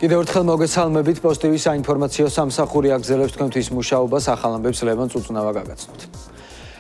კიდევ ერთხელ მოგესალმებით პოსტივის საინფორმაციო სამსახური აგზელებს თქვენთვის მუშაობას ახალ ამბებს ლევან წუწუნავა გაგაცნოთ.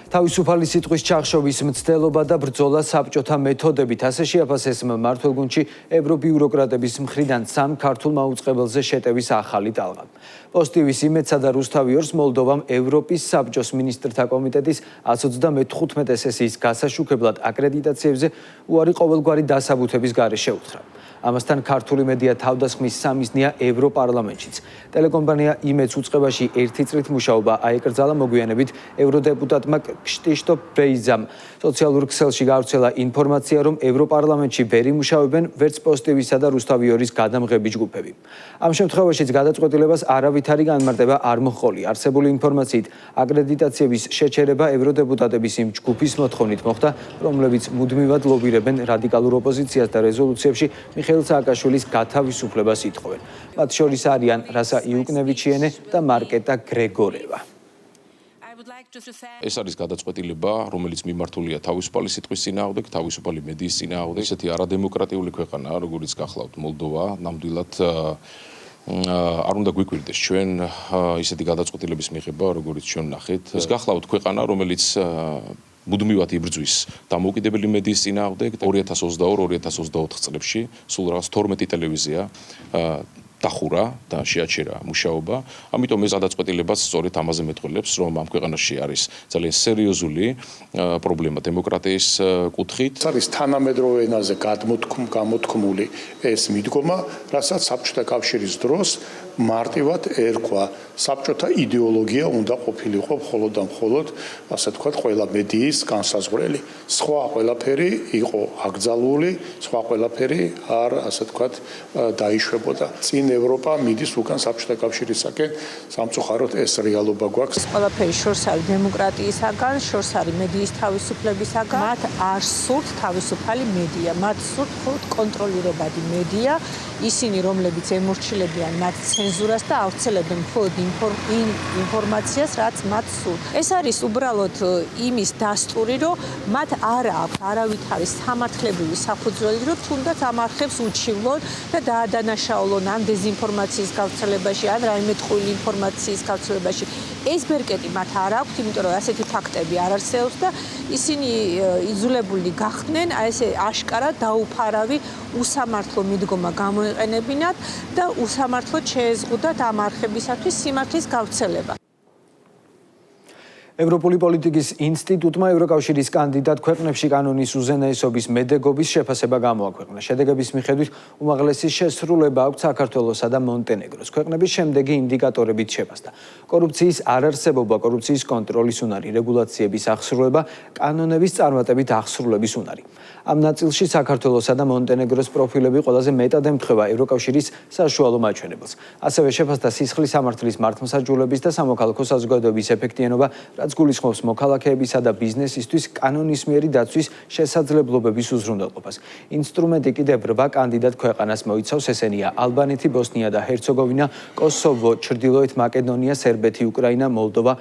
თავისუფალი სიტყვის ჩახშობის მცდელობა და ბრძოლა საბჭოთა მეთოდებით ასე შეაფასეს მმართველგუნდში ევრობიუროკრატების მხრიდან სამ ქართულ მაუწყებელზე შეტევის ახალი ტალღა. პოსტივის იმედსა და რუსთავიორს მოლდოვამ ევროპის საბჭოს მინისტრთა კომიტეტის 134 სესიის გასაშუქებლად აკრედიტაციებზე უარი ყოველგვარი დასაბუთების გარეშე უთხრა. ამასთან ქართული მედია თავდასხმის სამიზნეა ევროპარლამენტშიც. ტელეკომპანია იმედს უწყებაში ერთი წრით მუშაობა აეკრძალა მოგვიანებით ევროდეპუტატმა კშტიშტოფ ბრეიზამ. სოციალურ ქსელში გავრცელა ინფორმაცია, რომ ევროპარლამენტში ვერ იმუშავებენ ვერც პოსტივისა და რუსთავიორის გადამღები ჯგუფები. ამ შემთხვევაშიც გადაწყვეტილებას არავითარი განმარტება არ მოჰყოლია. არსებული ინფორმაციით აკრედიტაციების შეჩერება ევროდეპუტატების იმ ჯგუფის მოთხოვნით მოხდა, რომლებიც მუდმივად ლობირებენ რადიკალურ ოპოზიციას და რეზოლუციებში მიხეილ სააკაშვილის გათავისუფლებას ითხოვენ. მათ შორის არიან რასა იუკნევიჩიენე და მარკეტა გრეგორევა. ეს არის გადაწყვეტილება, რომელიც მიმართულია თავისუფალი სიტყვის წინააღმდეგ, თავისუფალი მედიის წინააღმდეგ. ესეთი არადემოკრატიული ქვეყანა, როგორიც გახლავთ მოლდოვა, ნამდვილად არ უნდა გვიკვირდეს ჩვენ ისეთი გადაწყვეტილების მიღება, როგორც ჩვენ ნახეთ. ეს გახლავთ ქვეყანა, რომელიც მუდმივად იბრძვის დამოუკიდებელი მედიის წინააღმდეგ. 2022-2024 წლებში სულ რაღაც 12 ტელევიზია დახურა და შეაჩერა მუშაობა. ამიტომ ეს გადაწყვეტილებაც სწორედ ამაზე მეტყველებს, რომ ამ ქვეყანაში არის ძალიან სერიოზული პრობლემა დემოკრატიის კუთხით. არის თანამედროვე ენაზე გამოთქმული ეს მიდგომა, რასაც საბჭოთა კავშირის დროს მარტივად ერქვა საბჭოთა იდეოლოგია უნდა ყოფილიყო მხოლოდ და მხოლოდ, ასე ვთქვათ, ყველა მედიის განსაზღვრელი. სხვა ყველაფერი იყო აკრძალული, სხვა ყველაფერი არ, ასე ვთქვათ, დაიშვებოდა. წინ ევროპა მიდის უკან საბჭოთა კავშირისაკენ, სამწუხაროდ ეს რეალობა გვაქვს. ყველაფერი შორს არის დემოკრატიისაგან, შორს არის მედიის თავისუფლებისაგან. მათ არ სურთ თავისუფალი მედია, მათ სურთ მხოლოდ კონტროლირებადი მედია, ისინი რომლებიც ემორჩილებიან მათ ცენზურას და ავრცელებენ მხოლოდ ინფორმაციას, რაც მათ სურთ. ეს არის უბრალოდ იმის დასტური, რომ მათ არ აქვს არავითარი სამართლებრივი საფუძველი, რომ თუნდაც ამ არხებს უჩივლონ და დაადანაშაულონ ან დეზინფორმაციის გავრცელებაში, ან რაიმე ტყუილი ინფორმაციის გავრცელებაში. ეს ბერკეტი მათ არ აქვს, იმიტომ რომ ასეთი ფაქტები არ არსებობს და ისინი იძულებული გახდნენ ესე აშკარად დაუფარავი უსამართლო მიდგომა გამოეყენებინათ და უსამართლოდ შეეზღუდათ ამ არხებისათვის სიმართლის გავრცელება. ევროპული პოლიტიკის ინსტიტუტმა ევროკავშირის კანდიდატ ქვეყნებში კანონის უზენაესობის მედეგობის შეფასება გამოაქვეყნა. შედეგების მიხედვით უმაღლესი შესრულება აქვს საქართველოსა და მონტენეგროს. ქვეყნების შემდეგი ინდიკატორებით შეფასდა: კორუფციის არარსებობა, კორუფციის კონტროლის უნარი, რეგულაციების აღსრულება, კანონების წარმატებით აღსრულების უნარი. ამ ნაწილში საქართველოსა და მონტენეგროს პროფილები ყველაზე მეტად ემთხვევა ევროკავშირის საშუალო მაჩვენებელს. ასევე შეფასდა სისხლის სამართლის მართლმსაჯულების და სამოქალაქო საზოგადოების ეფექტიანობა, რაც გულისხმობს მოქალაქეებისა და ბიზნესისთვის კანონისმიერი დაცვის შესაძლებლობების უზრუნველყოფას. ინსტრუმენტი კიდევ 8 კანდიდატ ქვეყანას მოიცავს, ესენია ალბანეთი, ბოსნია და ჰერცეგოვინა, კოსოვო, ჩრდილოეთ მაკედონია, სერბეთი, უკრაინა, მოლდოვა,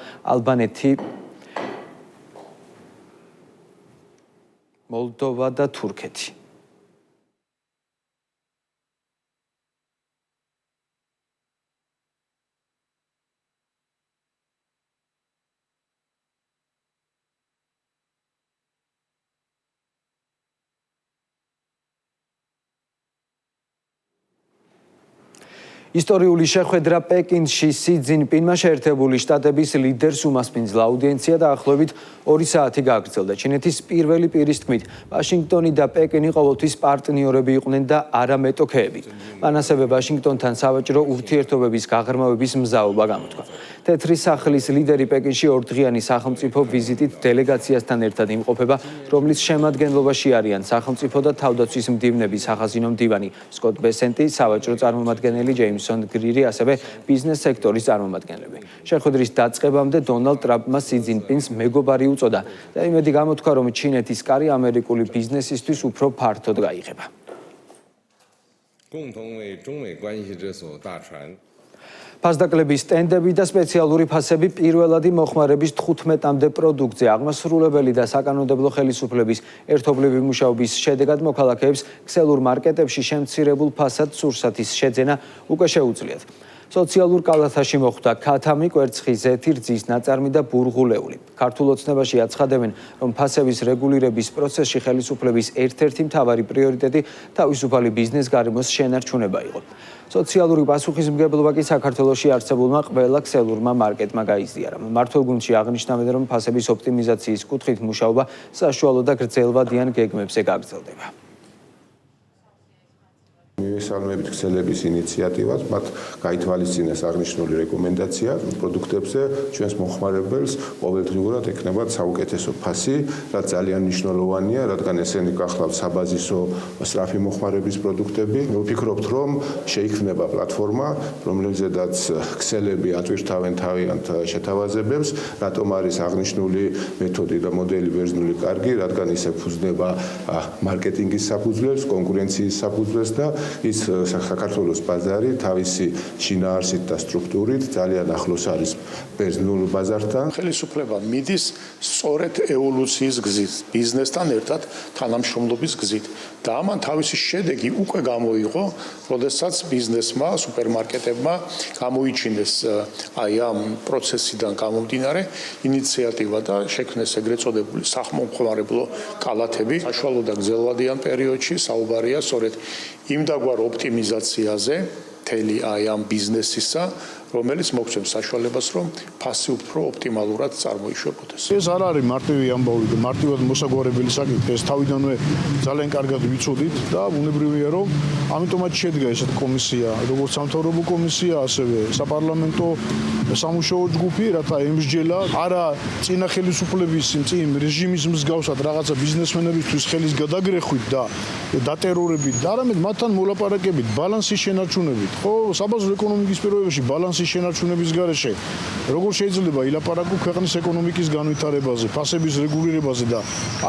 მოლდოვა და თურქეთი. ისტორიული შეხვედრა პეკინში სი ძინპინმა შეერთებული შტატების ლიდერს უმასპინძლა აუდიენცია და ახლობით 2 საათი გაგრძელდა. ჩინეთის პირველი პირის თქმით, ვაშინგტონი და პეკინი ყოველთვის პარტნიორები იყვნენ და არა მეტოქეები. მან ასევე ვაშინგტონთან სავაჭრო ურთიერთობების გაღრმავების მზაობა გამოთქვა. თეთრი სახლის ლიდერი პეკინში 2 დღიანი სახელმწიფო ვიზიტით დელეგაციასთან ერთად იმყოფება, რომლის შემადგენლობაში არიან სახელმწიფო და თავდაცვის მდივნების სახაზინო მდივანი სკოტ ბესენტი, სავაჭრო წარმომადგენელი ჯეიმსონ გრირი, ასევე ბიზნეს სექტორის წარმომადგენლები. შეხვედრის დაწყებამდე დონალდ ტრამპმა სი ძინპინს მეგობარი უწოდა და იმედი გამოთქვა, რომ ჩინეთის კარი ამერიკული ბიზნესისთვის უფრო ფართოდ გაიღება. ფასდაკლების სტენდები და სპეციალური ფასები პირველადი მოხმარების 15-მდე პროდუქტზე აღმასრულებელი და საკანონმდებლო ხელისუფლების ერთობლივი მუშაობის შედეგად მოქალაქეებს ქსელურ მარკეტებში შემცირებულ ფასად სურსათის შეძენა უკვე შეუძლიათ. სოციალურ კალათაში მოხვდა ქათამი, კვერცხი, ზეთი, რძის ნაწარმი და ბურღულეული. ქართულ ოცნებაში აცხადებენ, რომ ფასების რეგულირების პროცესში ხელისუფლების ერთ-ერთი მთავარი პრიორიტეტი თავისუფალი ბიზნეს გარემოს შენარჩუნება იყო. სოციალური პასუხისმგებლობა კი საქართველოში არსებულმა ყველა ქსელურმა მარკეტმა გაიზიარა. მმართველ გუნდში აღნიშნავენ, რომ ფასების ოპტიმიზაციის კუთხით მუშაობა საშუალო და გრძელვადიან გეგმებზე გაგრძელდება. მივესალმებით ქსელების ინიციატივას, მათ გაითვალისწინეს აღნიშნული რეკომენდაცია პროდუქტებზე, ჩვენს მოხმარებელს ყოველდღიურად ექნებათ საუკეთესო ფასი, რაც ძალიან მნიშვნელოვანია, რადგან ესენი გახლავთ საბაზისო სწრაფი მოხმარების პროდუქტები. ვფიქრობთ, რომ შეიქმნება პლატფორმა, რომელზედაც ქსელები ატვირთავენ თავიანთ შეთავაზებებს, რატომ არის აღნიშნული მეთოდი და მოდელი ბერძნული კარგი, რადგან ისე ფუძნება მარკეტინგის საფუძვლებს, კონკურენციის საფუძვლებს და ის საქართველოს ბაზარი თავისი შინაარსით და სტრუქტურით ძალიან ახლოს არის ბერძნულ ბაზართან. ხელისუფლება მიდის სწორედ ევოლუციის გზით, ბიზნესთან ერთად თანამშრომლობის გზით და ამან თავისი შედეგი უკვე გამოიღო, როდესაც ბიზნესმა, სუპერმარკეტებმა გამოიჩინეს აი ამ პროცესიდან გამომდინარე ინიციატივა და შექმნეს ეგრეთ წოდებული სახმომხმარებლო კალათები. საშუალო და გრძელვადიან პერიოდში საუბარია სწორედ იმ დაგვარ ოპტიმიზაციაზე მთელი აი ამ ბიზნესისა, რომელიც მოგცემს საშუალებას, რომ ფასი უფრო ოპტიმალურად წარმოიშვებოდეს. ეს არ არის მარტივი ამბავი და მარტივად მოსაგვარებელი საკითხი, ეს თავიდანვე ძალიან კარგად ვიცოდით და უნებრივია, რომ ამიტომაც შედგა ესეთ კომისია, როგორც სამთავრობო კომისია, ასევე საპარლამენტო სამუშაო ჯგუფი, რათა ემსჯელა არა წინა ხელისუფლების წინ რეჟიმის მსგავსად რაღაცა ბიზნესმენებისთვის ხელის გადაგრეხვით და დატერორებით და არამედ მათთან მოლაპარაკებით, ბალანსის შენარჩუნებით. ხო, საბაზრო ეკონომიკის პირობებში ბალანსის შენარჩუნების გარეშე როგორ შეიძლება ილაპარაკო ქვეყნის ეკონომიკის განვითარებაზე, ფასების რეგულირებაზე და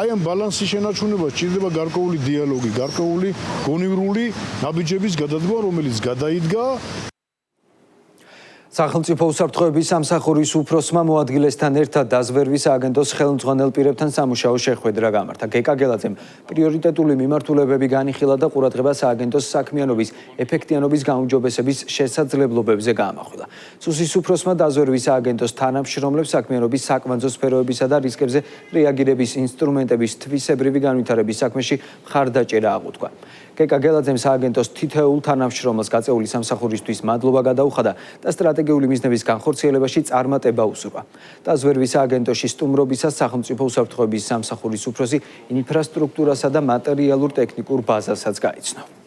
აი ამ ბალანსის შენარჩუნება სჭირდება გარკვეული დიალოგი, გარკვეული გონივრული ნაბიჯების გადადგმა, რომელიც გადაიდგა. სახელმწიფო უსაფრთხოების სამსახურის უფროსმა მოადგილესთან ერთად დაზვერვის სააგენტოს ხელმძღვანელ პირებთან სამუშაო შეხვედრა გამართა. გეკა გელაძემ პრიორიტეტული მიმართულებები განიხილა და ყურადღება სააგენტოს საქმიანობის ეფექტიანობის გაუმჯობესების შესაძლებლობებზე გაამახვილა. სუსის უფროსმა დაზვერვის სააგენტოს თანამშრომლებს საქმიანობის საკვანძო სფეროებისა და რისკებზე რეაგირების ინსტრუმენტების თვისებრივი განვითარების საქმეში მხარდაჭერა აღუთქვა. გეკა გელაძემ სააგენტოს თითოეულ თანამშრომელს გაწეული სამსახურისთვის მადლობა გადაუხადა და სტრატეგიული მიზნების განხორციელებაში წარმატება უსურვა. დაზვერვის სააგენტოში სტუმრობისას სახელმწიფო უსაფრთხოების სამსახურის უფროსი ინფრასტრუქტურასა და მატერიალურ ტექნიკურ ბაზასაც გაიცნო.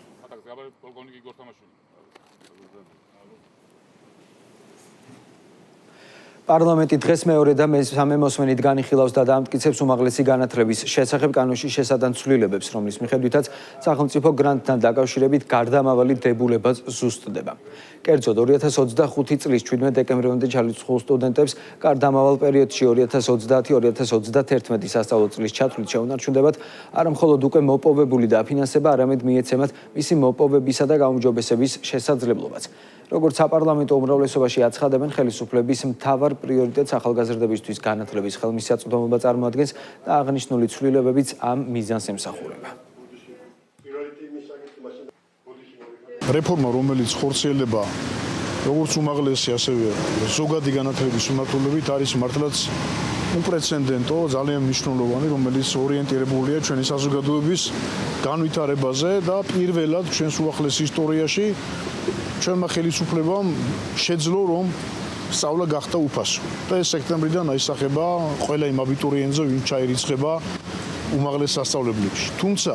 პარლამენტი დღეს მეორე და მესამე მოსმენით განიხილავს და დაამტკიცებს უმაღლესი განათლების შესახებ კანონში შესადან ცვლილებებს, რომლის მიხედვითაც სახელმწიფო გრანტთან დაკავშირებით გარდამავალი დებულება ზუსტდება. კერძოდ 2025 წლის 17 დეკემბრამდე ჩარიცხულ სტუდენტებს გარდამავალ პერიოდში 2030-2031 სასწავლო წლის ჩათვლით შეუნარჩუნდებათ არა მხოლოდ უკვე მოპოვებული დაფინანსება, არამედ მიეცემათ მისი მოპოვებისა და გაუმჯობესების შესაძლებლობაც. როგორც საპარლამენტო უმრავლესობაში აცხადებენ, ხელისუფლების მთავარ პრიორიტეტს ახალგაზრდებისთვის განათლების ხელმისაწვდომობა წარმოადგენს და აღნიშნული ცვლილებებიც ამ მიზანს ემსახურება. რეფორმა, რომელიც ხორციელდება როგორც უმაღლესი, ასევე ზოგადი განათლების მიმართულებით, არის მართლაც უპრეცედენტო, ძალიან მნიშვნელოვანი, რომელიც ორიენტირებულია ჩვენი საზოგადოების განვითარებაზე და პირველად ჩვენს უახლეს ისტორიაში ჩვენმა ხელისუფლებამ შეძლო, რომ სწავლა გახდა უფასო. და ეს სექტემბრიდან აისახება ყველა იმ აბიტურიენტზე, ვინც ჩაირიცხება უმაღლეს სასწავლებლებში. თუმცა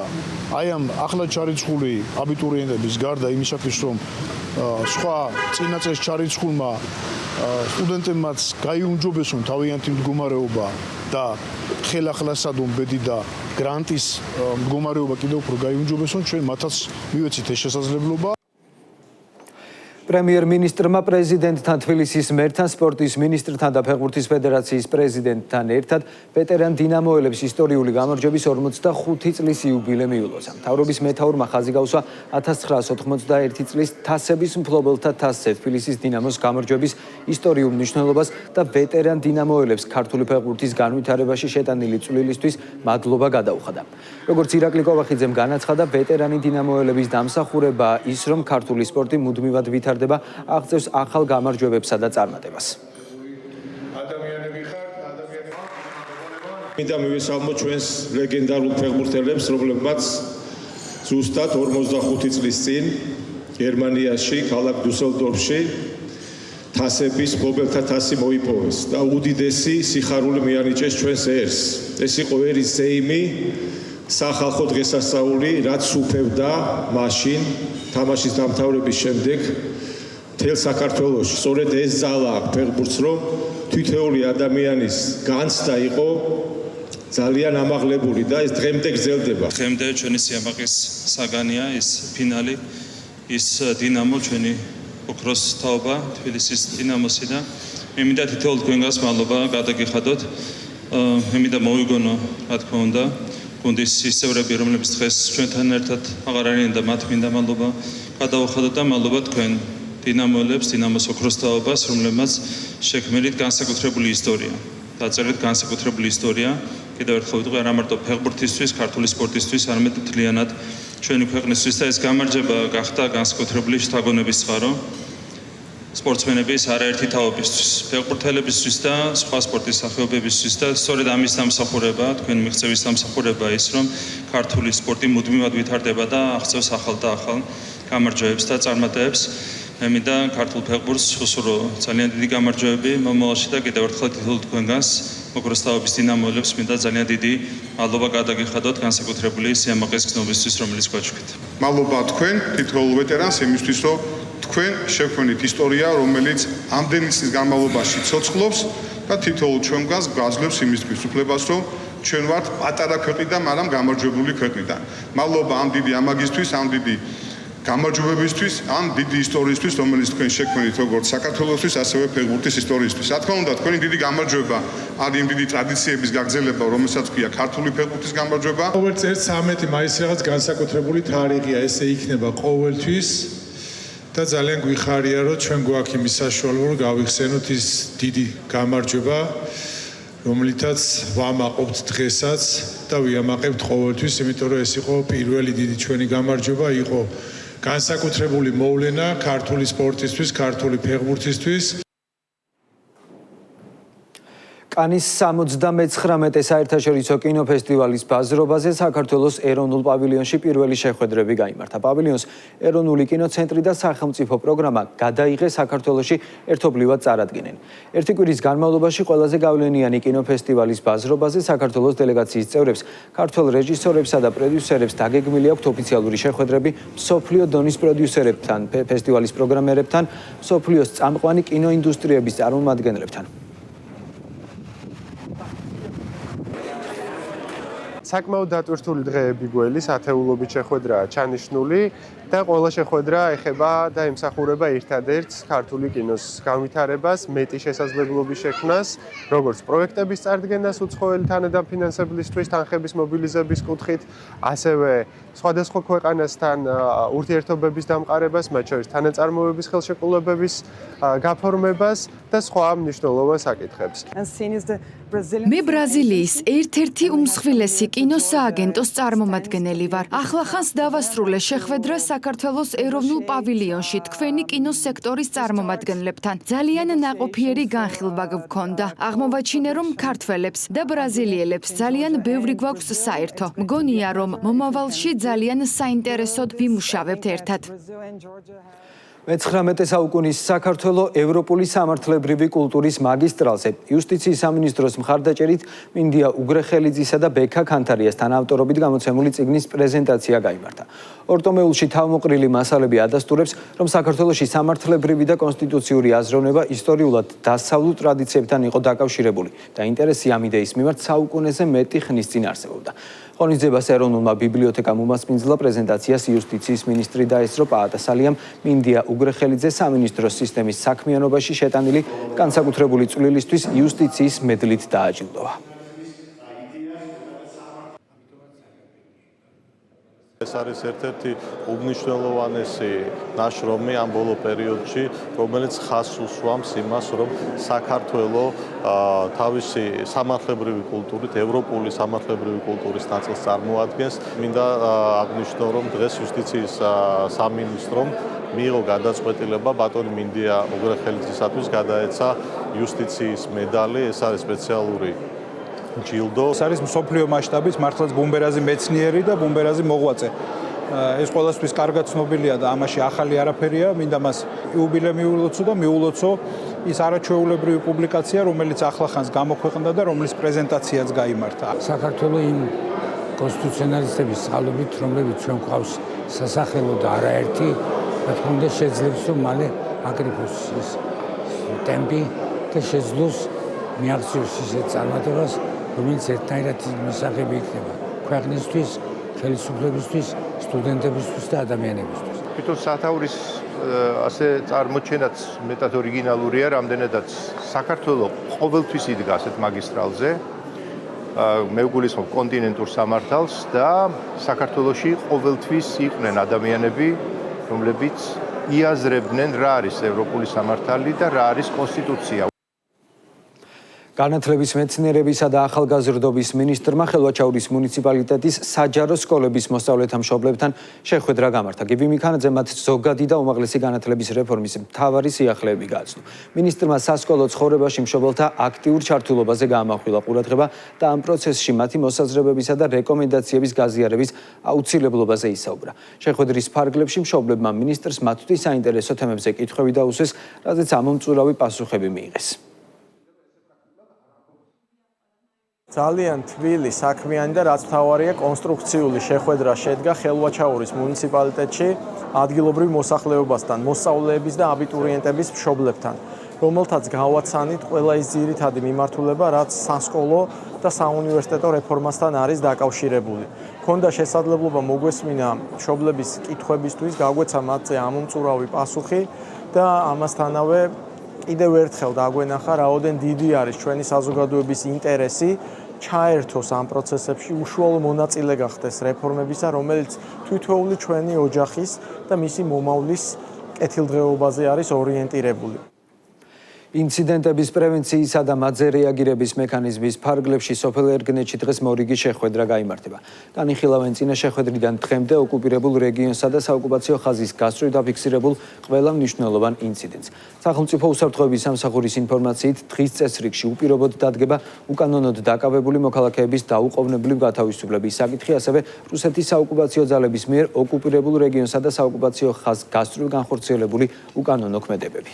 აი ამ ახლა ჩარიცხული აბიტურიენტების გარდა იმისათვის, რომ სხვა წინა წელს ჩარიცხულმა სტუდენტებმაც გაიუმჯობესონ თავიანთი მდგომარეობა და ხელახლასადონ ბედი და გრანტის მდგომარეობა კიდევ უფრო გაიუმჯობესონ, ჩვენ მათაც მივეცით ეს შესაძლებლობა. პრემიერ-მინისტრმა პრეზიდენტთან თბილისის მერთან, სპორტის მინისტრთან და ფეხბურთის ფედერაციის პრეზიდენტთან ერთად ვეტერან დინამოელებს ისტორიული გამარჯვების 45 წლის იუბილე მიულოცა. მთავრობის მეთაურმა ხაზი გაუსვა 1991 წლის თასების მფლობელთა თასზე თბილისის დინამოს გამარჯვების ისტორიულ მნიშვნელობას და ვეტერან დინამოელებს ქართული ფეხბურთის განვითარებაში შეტანილი წვლილისთვის მადლობა გადაუხადა. როგორც ირაკლი კოვახიძემ განაცხადა, ვეტერანი დინამოელების დამსახურება ის, რომ ქართული სპორტი მუდმივად ვითარდება, აღწევს ახალ გამარჯვებებსა და წარმატებას. მინდა მივესალმო ჩვენს ლეგენდარულ ფეხბურთელებს, რომლებმაც ზუსტად 45 წლის წინ გერმანიაში, ქალაქ დუსელდორფში თასების მფლობელთა თასი მოიპოვეს და უდიდესი სიხარული მიანიჭეს ჩვენს ერს. ეს იყო ერის ზეიმი, სახალხო დღესასწაული, რაც უფევდა მაშინ თამაშის დამთავრების შემდეგ მთელ საქართველოში. სწორედ ეს ძალა ფეხბურთს, რომ თითოეული ადამიანის განცდა იყო ძალიან ამაღლებული და ეს დღემდე გრძელდება. დღემდე ჩვენი სიამაყის საგანია ის ფინალი, ის დინამო ჩვენი ოქროს თაობა თბილისის დინამოსი და მე მინდა თითოეულ თქვენგანს მადლობა გადაგიხადოთ. მე მინდა მოვიგონო, რა თქმა უნდა, გუნდის ისევრები, რომლებიც დღეს ჩვენთან ერთად აღარ არიან და მათ მინდა მადლობა გადავახადოთ და მადლობა თქვენ დინამოელებს, დინამოს ოქროს თაობას, რომლებმაც შექმნით განსაკუთრებული ისტორია. დაწერეთ განსაკუთრებული ისტორია. კიდევ ერთხელ ვიტყვი, არა მარტო ფეხბურთისთვის, ქართული სპორტისთვის, არამედ მთლიანად ჩვენი ქვეყნისთვის და ეს გამარჯვება გახდა განსაკუთრებული შთაგონების წყარო სპორტსმენების არაერთი თაობისთვის, ფეხბურთელებისთვის და სხვა სპორტის სახეობებისთვის და სწორედ ამის დამსახურება, თქვენი მიღწევის დამსახურება ის, რომ ქართული სპორტი მუდმივად ვითარდება და აღწევს ახალ და ახალ გამარჯვებებს და წარმატებებს. მე მინდა ქართულ ფეხბურთს უსურვო ძალიან დიდი გამარჯვებები მომავალში და კიდევ ერთხელ თითოეულ თქვენგანს ოქროს თაობის დინამოელებს მინდა ძალიან დიდი მადლობა გადაგიხადოთ განსაკუთრებული სიამაყის გზნობისთვის, რომელიც გვაჩვენეთ. მადლობა თქვენ თითოეულ ვეტერანს იმისთვის, რომ თქვენ შექმნით ისტორია, რომელიც ამდენი წლის განმავლობაში ცოცხლობს და თითოეულ ჩვენგანს გვაძლევს იმისთვის უფლებას, რომ ჩვენ ვართ პატარა ქვეყნიდან, მაგრამ გამარჯვებული ქვეყნიდან. მადლობა ამ დიდი ამაგისთვის, ამ დიდი გამარჯვებებისთვის, ამ დიდი ისტორიისთვის, რომელიც თქვენ შექმნით როგორც საქართველოსთვის, ასევე ფეხბურთის ისტორიისთვის. რა თქმა უნდა, თქვენი დიდი გამარჯვება არის იმ დიდი ტრადიციების გაგრძელება, რომელსაც ქვია ქართული ფეხბურთის გამარჯვება. ყოველ წელს 13 მაისი რაღაც განსაკუთრებული თარიღია, ესე იქნება ყოველთვის და ძალიან გვიხარია, რომ ჩვენ გვაქვს იმის საშუალება, რომ გავიხსენოთ ის დიდი გამარჯვება, რომლითაც ვამაყობთ დღესაც და ვიამაყებთ ყოველთვის, იმიტომ რომ ეს იყო პირველი დიდი ჩვენი გამარჯვება, იყო განსაკუთრებული მოვლენა ქართული სპორტისთვის, ქართული ფეხბურთისთვის. კანის 79 საერთაშორისო კინოფესტივალის ბაზრობაზე საქართველოს ეროვნულ პავილიონში პირველი შეხვედრები გაიმართა. პავილიონს ეროვნული კინოცენტრი და სახელმწიფო პროგრამა გადაიღეს საქართველოში ერთობლივად წარადგენენ. ერთი კვირის განმავლობაში ყველაზე გავლენიანი კინოფესტივალის ბაზრობაზე საქართველოს დელეგაციის წევრებს, ქართველ რეჟისორებსა და პროდიუსერებს დაგეგმილი აქვთ ოფიციალური შეხვედრები მსოფლიო დონის პროდიუსერებთან, ფესტივალის პროგრამერებთან, მსოფლიოს წამყვანი კინოინდუსტრიების წარმომადგენლებთან. საკმაოდ დატვირთული დღეები გველის ათეულობით შეხვედრაა ჩანიშნული და ყველა შეხვედრა ეხება და ემსახურება ერთადერთს ქართული კინოს განვითარებას, მეტი შესაძლებლობის შექმნას, როგორც პროექტების წარდგენას უცხოელი თანადამფინანსებლისთვის, თანხების მობილიზების კუთხით, ასევე სხვადასხვა ქვეყანასთან ურთიერთობების დამყარებას, მათ შორის თანაწარმოების ხელშეკრულებების გაფორმებას და სხვა მნიშვნელოვან საკითხებს. მე ბრაზილიის ერთ-ერთი უმსხვილესი კინოსააგენტოს წარმომადგენელი ვარ. ახლახანს დავასრულე შეხვედრა საქართველოს ეროვნულ პავილიონში თქვენი კინოსექტორის წარმომადგენლებთან. ძალიან ნაყოფიერი განხილვა გვქონდა. აღმოვაჩინე, რომ ქართველებს და ბრაზილიელებს ძალიან ბევრი გვაქვს საერთო. მგონია, რომ მომავალში ძალიან საინტერესოდ ვიმუშავებთ ერთად. მე-19 საუკუნის საქართველო ევროპული სამართლებრივი კულტურის მაგისტრალზე იუსტიციის სამინისტროს მხარდაჭერით მინდია უგრეხელიძისა და ბექა ქანთარიასთან ავტორობით გამოცემული წიგნის პრეზენტაცია გაიმართა. ორტომეულში თავმოყრილი მასალები ადასტურებს, რომ საქართველოში სამართლებრივი და კონსტიტუციური აზროვნება ისტორიულად დასავლურ ტრადიციებთან იყო დაკავშირებული და ინტერესი ამ იდეის მიმართ საუკუნეზე მეტი ხნის წინ არსებობდა. ღონისძიებას ეროვნულმა ბიბლიოთეკამ უმასპინძლა პრეზენტაციას იუსტიციის მინისტრი დაესწრო პაატასალიამ მინდია უგრეხელიძე სამინისტროს სისტემის საქმიანობაში შეტანილი განსაკუთრებული წვლილისთვის იუსტიციის მედლით დააჯილდოვა. ეს არის ერთ-ერთი უმნიშვნელოვანესი ნაშრომი ამ ბოლო პერიოდში, რომელიც ხაზს უსვამს იმას, რომ საქართველოს თავისი სამართლებრივი კულტურით, ევროპული სამართლებრივი კულტურის ნაწილს წარმოადგენს. მინდა აღნიშნო, რომ დღეს იუსტიციის სამინისტრომ მიიღო გადაწყვეტილება ბატონი მინდია უგრეხელიძისათვის გადაეცა იუსტიციის მედალი, ეს არის სპეციალური ჯილდო. ეს არის მსოფლიო მასშტაბის მართლაც ბუმბერაზი მეცნიერი და ბუმბერაზი მოღვაწე. ეს ყველასთვის კარგად ცნობილია და ამაში ახალი არაფერია, მინდა მას იუბილე მიულოცო და მიულოცო ის არაჩვეულებრივი პუბლიკაცია, რომელიც ახლახანს გამოქვეყნდა და რომლის პრეზენტაციაც გაიმართა. საქართველოს იმ კონსტიტუციონალისტების წყალობით, რომლებიც ჩვენ გვყავს სასახელო და არაერთი, რა თქმა უნდა შეძლებს რომ მალე აკრიფოს ეს ტემპი და შეძლოს მიაღწიოს ისეთ წარმატებას, რომელიც ერთნაირად მისაღები იქნება ქვეყნისთვის, ხელისუფლებისთვის, სტუდენტებისთვის და ადამიანებისთვის. თვითონ სათაურის ასე წარმოჩენაც მეტად ორიგინალურია, რამდენადაც საქართველოს ყოველთვის იდგა ასეთ მაგისტრალზე. მე ვგულისხმობ კონტინენტურ სამართალს და საქართველოში ყოველთვის იყვნენ ადამიანები, რომლებიც იაზრებდნენ რა არის ევროპული სამართალი და რა არის კონსტიტუცია. განათლების მეცნიერებისა და ახალგაზრდობის მინისტრმა ხელვაჩაურის მუნიციპალიტეტის საჯარო სკოლების მოსწავლეთა მშობლებთან შეხვედრა გამართა. გივი მიქანაძე მათ ზოგადი და უმაღლესი განათლების რეფორმის მთავარი სიახლეები გააცნო. მინისტრმა სასკოლო ცხოვრებაში მშობელთა აქტიურ ჩართულობაზე გაამახვილა ყურადღება და ამ პროცესში მათი მოსაზრებებისა და რეკომენდაციების გაზიარების აუცილებლობაზე ისაუბრა. შეხვედრის ფარგლებში მშობლებმა მინისტრს მათთვის საინტერესო თემებზე კითხვები დაუსვეს, რაზეც ამომწურავი პასუხები მიიღეს. ძალიან თბილი, საქმიანი და რაც მთავარია, კონსტრუქციული შეხვედრა შედგა ხელვაჩაურის მუნიციპალიტეტში ადგილობრივ მოსახლეობასთან, მოსწავლეების და აბიტურიენტების მშობლებთან, რომელთაც გავაცანით ყველა ის ძირითადი მიმართულება, რაც სასკოლო და საუნივერსიტეტო რეფორმასთან არის დაკავშირებული. ქონდა შესაძლებლობა მოგვესმინა მშობლების კითხვებისთვის, გაგვეცა მათზე ამომწურავი პასუხი და ამასთანავე კიდევ ერთხელ დაგვენახა, რაოდენ დიდი არის ჩვენი საზოგადოების ინტერესი ჩაერთოს ამ პროცესებში, უშუალო მონაწილე გახდეს რეფორმებისა, რომელიც თითოეული ჩვენი ოჯახის და მისი მომავლის კეთილდღეობაზე არის ორიენტირებული. ინციდენტების პრევენციისა და მათზე რეაგირების მექანიზმის ფარგლებში სოფელ ერგნეთში დღეს მორიგი შეხვედრა გაიმართება. განიხილავენ წინა შეხვედრიდან დღემდე ოკუპირებულ რეგიონსა და საოკუპაციო ხაზის გასწვრივ დაფიქსირებულ ყველა მნიშვნელოვან ინციდენტს. სახელმწიფო უსაფრთხოების სამსახურის ინფორმაციით დღის წესრიგში უპირობოდ დადგება უკანონოდ დაკავებული მოქალაქეების დაუყოვნებლივ გათავისუფლების საკითხი, ასევე რუსეთის საოკუპაციო ძალების მიერ ოკუპირებულ რეგიონსა და საოკუპაციო ხაზს გასწვრივ განხორციელებული უკანონო ქმედებები.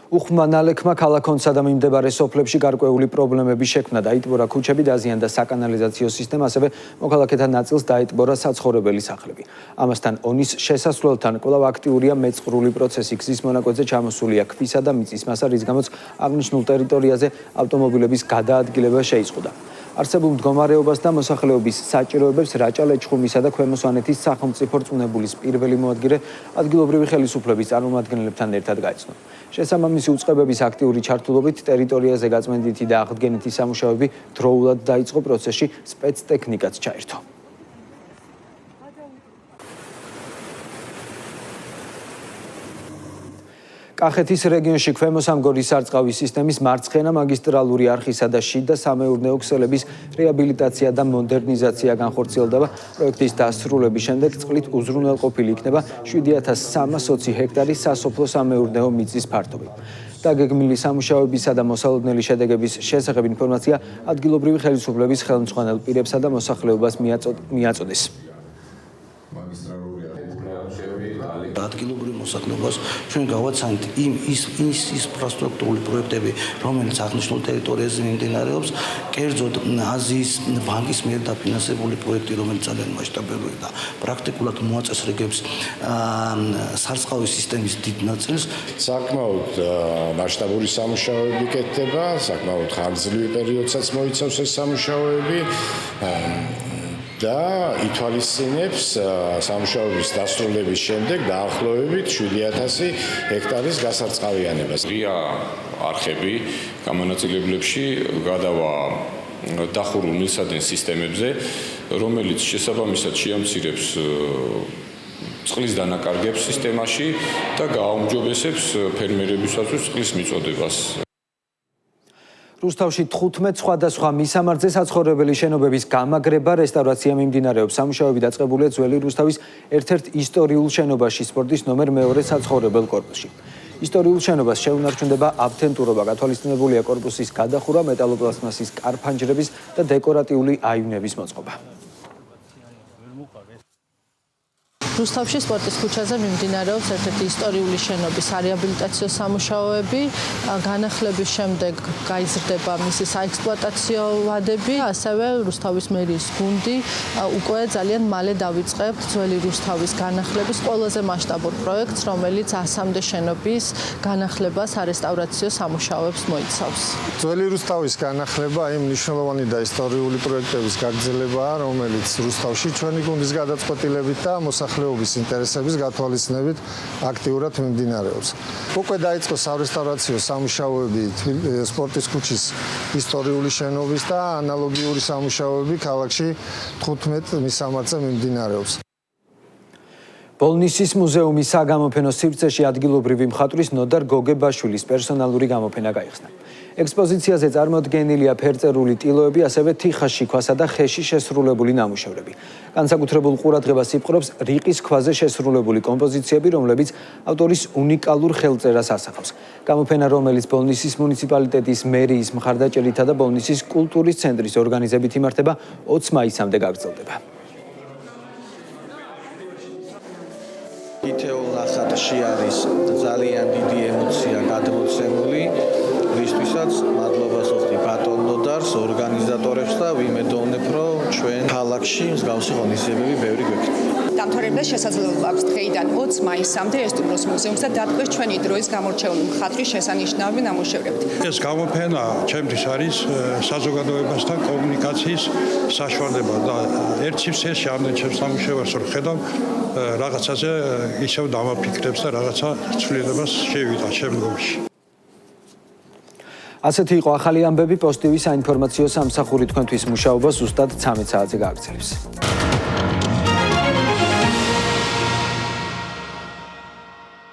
უხმა ნალექმა ქალაქონსა და მიმდებარე სოფლებში გარკვეული პრობლემები შექმნა, დაიტბორა ქუჩები, დაზიანდა საკანალიზაციო სისტემა, ასევე მოქალაქეთა ნაწილს დაიტბორა საცხოვრებელი სახლები. ამასთან ონის შესასვლელთან კვლავ აქტიურია მეწყრული პროცესი, გზის მონაკვეთზე ჩამოსულია ქვისა და მიწის მასა, რის გამოც აღნიშნულ ტერიტორიაზე ავტომობილების გადაადგილება შეიზღუდა. არსებულ მდგომარეობას და მოსახლეობის საჭიროებებს რაჭა-ლეჩხუმისა და ქვემო სვანეთის სახელმწიფო რწმუნებულის პირველი მოადგილე ადგილობრივი ხელისუფლების წარმომადგენლებთან ერთად გაიცნო. შესაბამისი უწყებების აქტიური ჩართულობით ტერიტორიაზე გაწმენდითი და აღდგენითი სამუშაოები დროულად დაიწყო, პროცესში სპეცტექნიკაც ჩაერთო. კახეთის რეგიონში ქვემო სამგორის სარწყავი სისტემის მარცხენა მაგისტრალური არხისა და შიდა სამეურნეო ქსელების რეაბილიტაცია და მოდერნიზაცია განხორციელდება. პროექტის დასრულების შემდეგ წყლით უზრუნველყოფილი იქნება 7320 ჰექტარი სასოფლო სამეურნეო მიწის ფართობი. დაგეგმილი სამუშაოებისა და მოსალოდნელი შედეგების შესახებ ინფორმაცია ადგილობრივი ხელისუფლების ხელმძღვანელ პირებსა და მოსახლეობას მიაწოდეს. ადგილობრივ მოსახლეობას ჩვენ გავაცანით ის ინფრასტრუქტურული პროექტები, რომელიც აღნიშნულ ტერიტორიაზე მიმდინარეობს, კერძოდ აზიის ბანკის მიერ დაფინანსებული პროექტი, რომელიც ძალიან მასშტაბურია და პრაქტიკულად მოაწესრიგებს სარწყავი სისტემის დიდ ნაწილს. საკმაოდ მასშტაბური სამუშაოები კეთდება, საკმაოდ ხანგრძლივი პერიოდსაც მოიცავს ეს სამუშაოები. და ითვალისწინებს სამუშაოების დასრულების შემდეგ დაახლოებით 7000 ჰექტარის გასარწყავიანებას. ღია არხები გამონაწილებლებში გადავა დახურულ მილსადენ სისტემებზე, რომელიც შესაბამისად შეამცირებს წყლის დანაკარგებს სისტემაში და გააუმჯობესებს ფერმერებისათვის წყლის მიწოდებას. რუსთავში 15 სხვადასხვა მისამართზე საცხოვრებელი შენობების გამაგრება, რესტავრაცია მიმდინარეობს. სამუშაოები დაწყებულია ძველი რუსთავის ერთ-ერთ ისტორიულ შენობაში, სპორტის ნომერ 2 საცხოვრებელ კორპუსში. ისტორიულ შენობას შეუნარჩუნდება ავთენტურობა, გათვალისწინებულია კორპუსის გადახურვა, მეტალოპლასტმასის კარფანჯრების და დეკორატიული აივნების მოწყობა. რუსთავში სპორტის ქუჩაზე მიმდინარეობს ერთ-ერთი ისტორიული შენობისარეაბილიტაციო სამუშაოები. განახლების შემდეგ გაიზრდება მისი საექსპლუატაციო ვადები. ასევე რუსთავის მერიის გუნდი უკვე ძალიან მალე დავიწყებთ ძველი რუსთავის განახლების ყველაზე მასშტაბურ პროექტს, რომელიც 100-მდე შენობის განახლებას, არესტავრაციო სამუშაოებს მოიცავს. ძველი რუსთავის განახლება იმ მნიშვნელოვანი და ისტორიული პროექტების გაგრძელებაა, რომელიც რუსთავში ჩვენი გუნდის გადაწყვეტილებით და მოსახლეობის ინტერესების გათვალისწინებით აქტიურად მიმდინარეობს. უკვე დაიწყო სარესტავრაციო სამუშაოები სპორტის ქუჩის ისტორიული შენობის და ანალოგიური სამუშაოები ქალაქში 15 მისამართზე მიმდინარეობს. ბოლნისის მუზეუმის საგამოფენო სივრცეში ადგილობრივი მხატვრის ნოდარ გოგებაშვილის პერსონალური გამოფენა გაიხსნა. ექსპოზიციაზე წარმოდგენილია ფერწერული ტილოები, ასევე თიხაში, ქვასა და ხეში შესრულებული ნამუშევრები. განსაკუთრებულ ყურადღებას იპყრობს რიყის ქვაზე შესრულებული კომპოზიციები, რომლებიც ავტორის უნიკალურ ხელწერას ასახავს. გამოფენა, რომელიც ბოლნისის მუნიციპალიტეტის მერიის მხარდაჭერითა და ბოლნისის კულტურის ცენტრის ორგანიზებით იმართება 20 მაისამდე გაგრძელდება. თითოეულ ნახატში არის ძალიან დიდი ემოცია გადმოცემული, რისთვისაც მადლობას ვუხდი ბატონ ნოდარს, ორგანიზატორებს და ვიმედოვნებ, რომ ჩვენ ქალაქში მსგავსი ღონისძიებები ბევრი გვექნება. დამთავრებელს შესაძლებლობა აქვს დღეიდან 20 მაისამდე ესტუმროს მუზეუმს და დატყვეს ჩვენი დროის გამორჩეული მხატვრის შესანიშნავი ნამუშევრებით. ეს გამოფენა ჩემთვის არის საზოგადოებასთან კომუნიკაციის საშუალება და ერთ სივრცეში ამდენჩებს ნამუშევრებს რომ ხედავ რაღაცაზე ისევ დამაფიქრებს და რაღაცა ცვლილებას შევიტან შემდგომში. ასეთი იყო ახალი ამბები, პოზიტივის საინფორმაციო სამსახური თქვენთვის მუშაობას ზუსტად 13 საათზე გააგრძელებს.